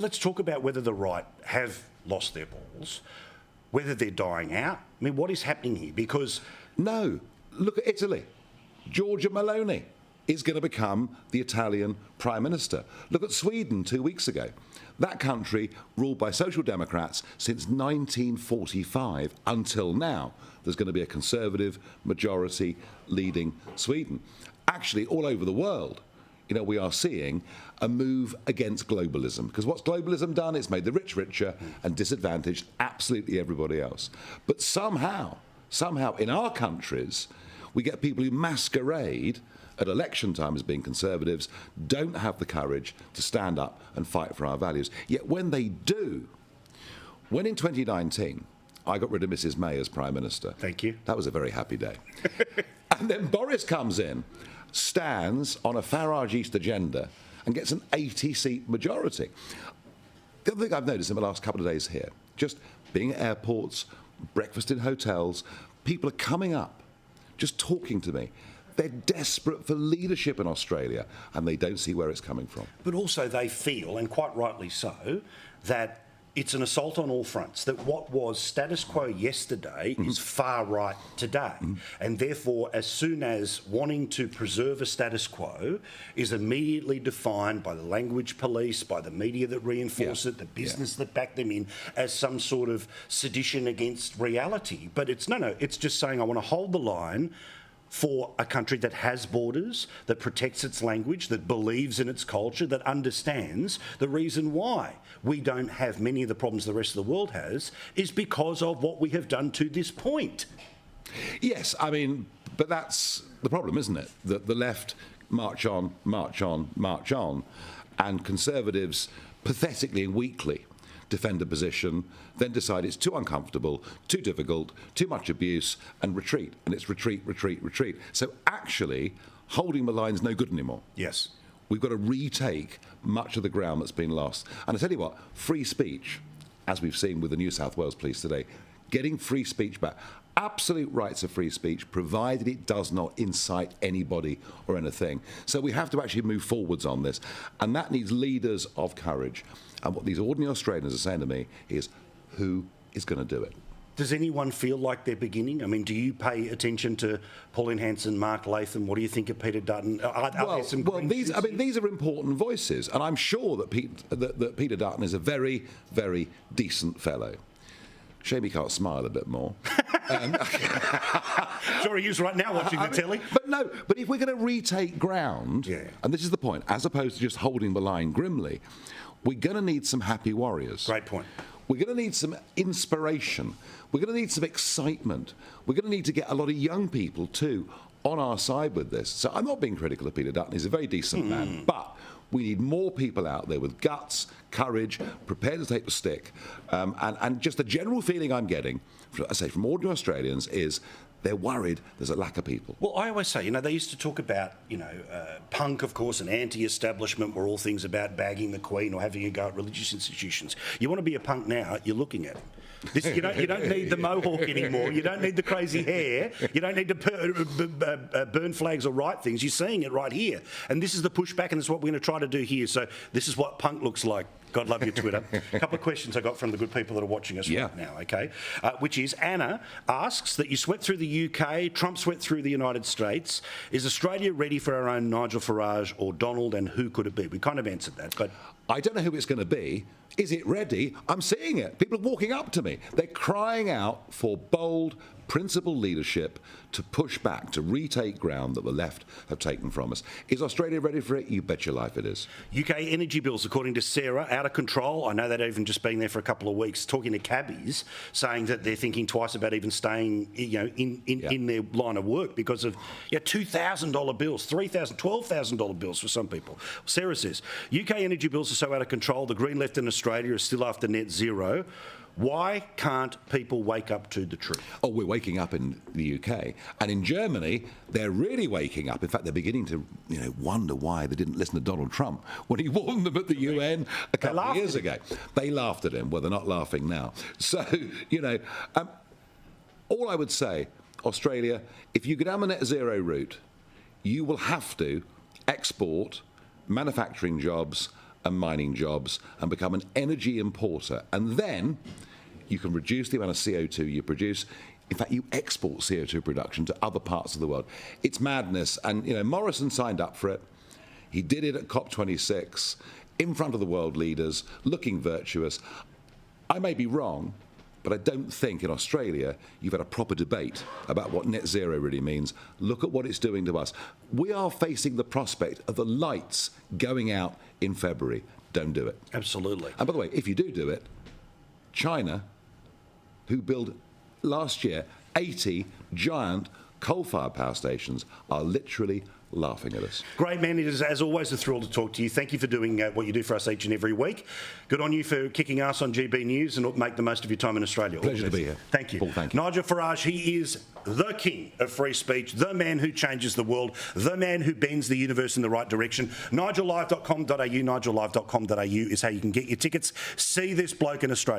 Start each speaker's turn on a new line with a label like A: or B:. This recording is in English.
A: Let's talk about whether the right have lost their balls, whether they're dying out. I mean, what is happening here? Because...
B: No. Look at Italy. Giorgia Meloni is going to become the Italian Prime Minister. Look at Sweden 2 weeks ago. That country ruled by Social Democrats since 1945 until now. There's going to be a Conservative majority leading Sweden. Actually, all over the world, we are seeing a move against globalism. Because what's globalism done? It's made the rich richer and disadvantaged absolutely everybody else. But somehow in our countries, we get people who masquerade at election time as being Conservatives, don't have the courage to stand up and fight for our values. Yet when they do, when in 2019 I got rid of Mrs May as Prime Minister.
A: Thank you.
B: That was a very happy day. And then Boris comes in, stands on a Farage East agenda and gets an 80-seat majority. The other thing I've noticed in the last couple of days here, just being at airports, breakfast in hotels, people are coming up, just talking to me. They're desperate for leadership in Australia, and they don't see where it's coming from.
A: But also they feel, and quite rightly so, that it's an assault on all fronts, that what was status quo yesterday is far right today. And therefore, as soon as wanting to preserve a status quo is immediately defined by the language police, by the media that reinforce it, the business that back them in, as some sort of sedition against reality. But it's it's just saying I want to hold the line for a country that has borders, that protects its language, that believes in its culture, that understands the reason why we don't have many of the problems the rest of the world has is because of what we have done to this point.
B: Yes, I mean, but that's the problem, isn't it? That the left march on, march on, march on, and Conservatives pathetically and weakly defend a position, then decide it's too uncomfortable, too difficult, too much abuse, and retreat. And it's retreat, retreat, retreat. So actually, holding the line's no good anymore.
A: Yes.
B: We've got to retake much of the ground that's been lost. And I tell you what, free speech, as we've seen with the New South Wales police today, getting free speech back, absolute rights of free speech, provided it does not incite anybody or anything. So we have to actually move forwards on this. And that needs leaders of courage. And what these ordinary Australians are saying to me is, who is going to do it?
A: Does anyone feel like they're beginning? I mean, do you pay attention to Pauline Hanson, Mark Latham? What do you think of Peter Dutton?
B: These are important voices, and I'm sure that Peter Dutton is a very, very decent fellow. Shame he can't smile a bit more.
A: Sorry, he's right now watching the telly.
B: But if we're going to retake ground, and this is the point, as opposed to just holding the line grimly, we're going to need some happy warriors.
A: Great point.
B: We're going to need some inspiration. We're going to need some excitement. We're going to need to get a lot of young people, too, on our side with this. So I'm not being critical of Peter Dutton. He's a very decent man. But we need more people out there with guts, courage, prepared to take the stick. And just the general feeling I'm getting, from ordinary Australians is they're worried there's a lack of people.
A: Well, I always say, they used to talk about, punk, of course, and anti-establishment were all things about bagging the Queen or having a go at religious institutions. You want to be a punk now, you're looking at it. You don't need the mohawk anymore. You don't need the crazy hair. You don't need to burn flags or write things. You're seeing it right here. And this is the pushback, and this is what we're going to try to do here. So this is what punk looks like. God love your Twitter. A couple of questions I got from the good people that are watching us right now, okay? Which is, Anna asks that you swept through the UK, Trump swept through the United States. Is Australia ready for our own Nigel Farage or Donald, and who could it be? We kind of answered that, but...
B: I don't know who it's going to be. Is it ready? I'm seeing it. People are walking up to me. They're crying out for bold, principled leadership to push back, to retake ground that the left have taken from us. Is Australia ready for it? You bet your life it is.
A: UK energy bills, according to Sarah, out of control. I know that even just being there for a couple of weeks, talking to cabbies, saying that they're thinking twice about even staying, in their line of work because of $2,000 bills, $3,000, $12,000 bills for some people. Sarah says, UK energy bills are so out of control, the Green left in Australia is still after net zero. Why can't people wake up to the truth?
B: Oh, we're waking up in the UK. And in Germany, they're really waking up. In fact, they're beginning to wonder why they didn't listen to Donald Trump when he warned them at the UN a couple of years ago. They laughed at him. Well, they're not laughing now. So, all I would say, Australia, if you go down the net zero route, you will have to export manufacturing jobs and mining jobs and become an energy importer. And then you can reduce the amount of CO2 you produce. In fact, you export CO2 production to other parts of the world. It's madness. And, Morrison signed up for it. He did it at COP26 in front of the world leaders, looking virtuous. I may be wrong, but I don't think in Australia you've had a proper debate about what net zero really means. Look at what it's doing to us. We are facing the prospect of the lights going out in February. Don't do it.
A: Absolutely.
B: And by the way, if you do it, China, who built last year 80 giant coal-fired power stations, are literally laughing at us.
A: Great, man. It is, as always, a thrill to talk to you. Thank you for doing what you do for us each and every week. Good on you for kicking ass on GB News, and make the most of your time in Australia.
B: Pleasure to be here.
A: Thank you.
B: Paul, thank you.
A: Nigel Farage, he is the king of free speech, the man who changes the world, the man who bends the universe in the right direction. NigelLive.com.au, NigelLive.com.au is how you can get your tickets. See this bloke in Australia.